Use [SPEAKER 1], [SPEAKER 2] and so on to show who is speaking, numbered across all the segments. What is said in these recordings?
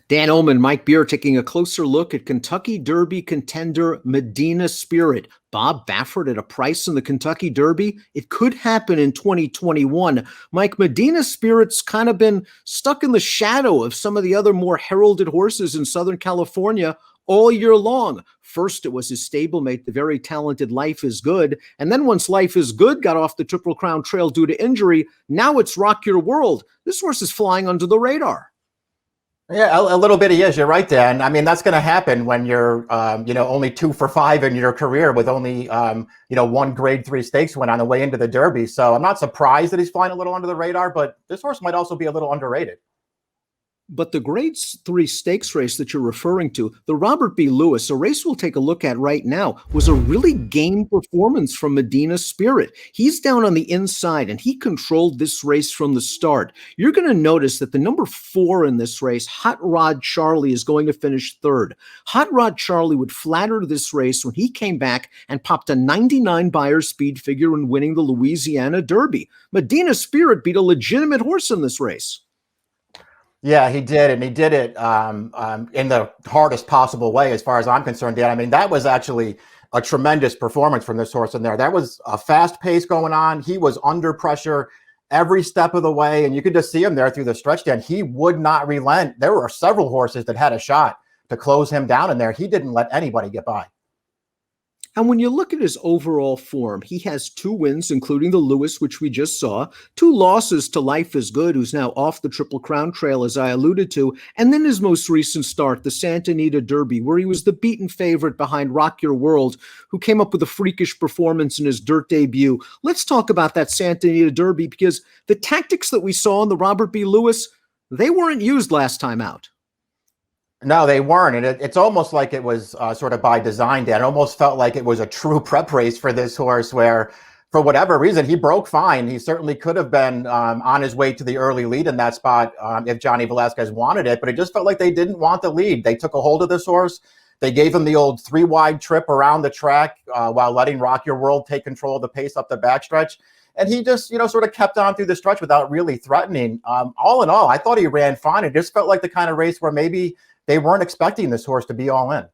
[SPEAKER 1] Dan Illman, Mike Beer taking a closer look at Kentucky Derby contender Medina Spirit. Bob Baffert at a price in the Kentucky Derby. It could happen in 2021. Mike, Medina Spirit's kind of been stuck in the shadow of some of the other more heralded horses in Southern California all year long. First, it was his stablemate, the very talented Life is Good. And then once Life is Good got off the Triple Crown trail due to injury, now it's Rock Your World. This horse is flying under the radar.
[SPEAKER 2] Yeah, a little bit he is. You're right, Dan. I mean, that's going to happen when you're, only 2 for 5 in your career with only, one Grade 3 stakes win on the way into the Derby. So I'm not surprised that he's flying a little under the radar, but this horse might also be a little underrated.
[SPEAKER 1] But the Grade 3 stakes race that you're referring to, the Robert B. Lewis, a race we'll take a look at right now, was a really game performance from Medina Spirit. He's down on the inside, and he controlled this race from the start. You're going to notice that the number 4 in this race, Hot Rod Charlie, is going to finish third. Hot Rod Charlie would flatter this race when he came back and popped a 99 Beyer speed figure in winning the Louisiana Derby. Medina Spirit beat a legitimate horse in this race.
[SPEAKER 2] Yeah, he did, and he did it in the hardest possible way, as far as I'm concerned, Dan. I mean, that was actually a tremendous performance from this horse in there. That was a fast pace going on. He was under pressure every step of the way, and you could just see him there through the stretch, Dan. He would not relent. There were several horses that had a shot to close him down in there. He didn't let anybody get by.
[SPEAKER 1] And when you look at his overall form, he has 2 wins, including the Lewis, which we just saw, 2 losses to Life is Good, who's now off the Triple Crown trail, as I alluded to, and then his most recent start, the Santa Anita Derby, where he was the beaten favorite behind Rock Your World, who came up with a freakish performance in his dirt debut. Let's talk about that Santa Anita Derby, because the tactics that we saw in the Robert B. Lewis, they weren't used last time out.
[SPEAKER 2] No, they weren't. And it's almost like it was sort of by design, Dan. It almost felt like it was a true prep race for this horse where, for whatever reason, he broke fine. He certainly could have been on his way to the early lead in that spot if Johnny Velasquez wanted it. But it just felt like they didn't want the lead. They took a hold of this horse. They gave him the old 3-wide trip around the track while letting Rock Your World take control of the pace up the backstretch. And he just, sort of kept on through the stretch without really threatening. All in all, I thought he ran fine. It just felt like the kind of race where maybe they weren't expecting this horse to be all in.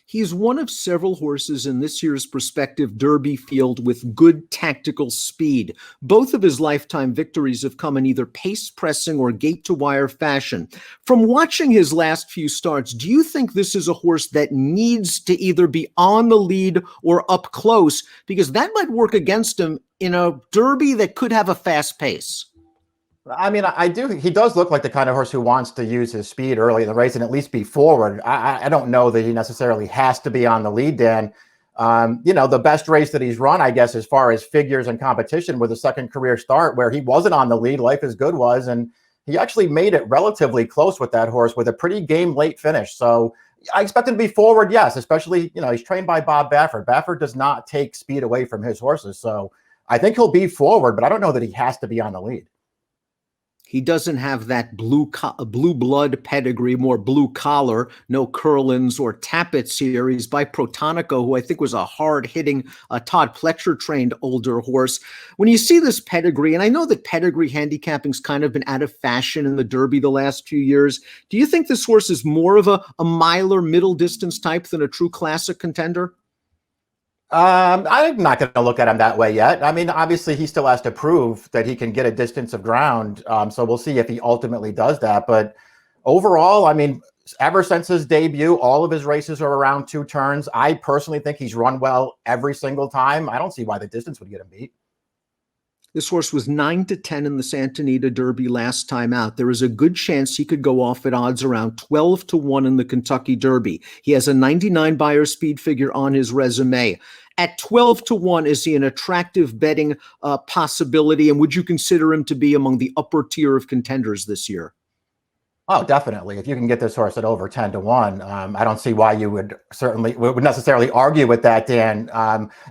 [SPEAKER 1] He's one of several horses in this year's prospective Derby field with good tactical speed. Both of his lifetime victories have come in either pace pressing or gate-to-wire fashion. From watching his last few starts, do you think this is a horse that needs to either be on the lead or up close? Because that might work against him in a Derby that could have a fast pace.
[SPEAKER 2] I mean, I do. He does look like the kind of horse who wants to use his speed early in the race and at least be forward. I don't know that he necessarily has to be on the lead, Dan. The best race that he's run, I guess, as far as figures and competition, was a second career start where he wasn't on the lead. Life is Good was, and he actually made it relatively close with that horse with a pretty game late finish. So I expect him to be forward, yes, especially, he's trained by Bob Baffert. Baffert does not take speed away from his horses. So I think he'll be forward, but I don't know that he has to be on the lead.
[SPEAKER 1] He doesn't have that blue blood pedigree, more blue collar, no Curlins or Tappets here. He's by Protonico, who I think was a hard-hitting Todd Pletcher-trained older horse. When you see this pedigree, and I know that pedigree handicapping's kind of been out of fashion in the Derby the last few years, do you think this horse is more of a miler middle-distance type than a true classic contender?
[SPEAKER 2] I'm not going to look at him that way yet. I mean, obviously, he still has to prove that he can get a distance of ground. So we'll see if he ultimately does that. But overall, I mean, ever since his debut, all of his races are around 2 turns. I personally think he's run well every single time. I don't see why the distance would get him beat.
[SPEAKER 1] This horse was 9-10 in the Santa Anita Derby last time out. There is a good chance he could go off at odds around 12-1 in the Kentucky Derby. He has a 99 Beyer speed figure on his resume. At 12-1, is he an attractive betting possibility? And would you consider him to be among the upper tier of contenders this year?
[SPEAKER 2] Oh, definitely. If you can get this horse at over 10-1, I don't see why you would necessarily argue with that, Dan.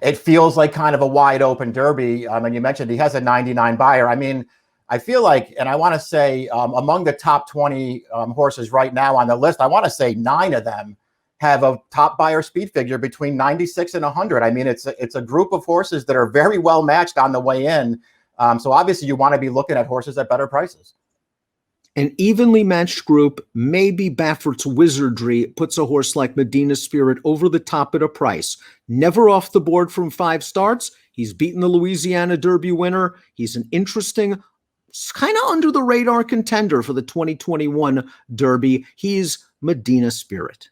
[SPEAKER 2] It feels like kind of a wide open Derby. And you mentioned he has a 99 Beyer. I mean, I feel like, and I want to say among the top 20 horses right now on the list, I want to say 9 of them have a top Beyer speed figure between 96 and 100. I mean, it's a group of horses that are very well matched on the way in. So obviously you want to be looking at horses at better prices.
[SPEAKER 1] An evenly matched group, maybe Baffert's wizardry, puts a horse like Medina Spirit over the top at a price. Never off the board from 5 starts. He's beaten the Louisiana Derby winner. He's an interesting, kind of under the radar contender for the 2021 Derby. He's Medina Spirit.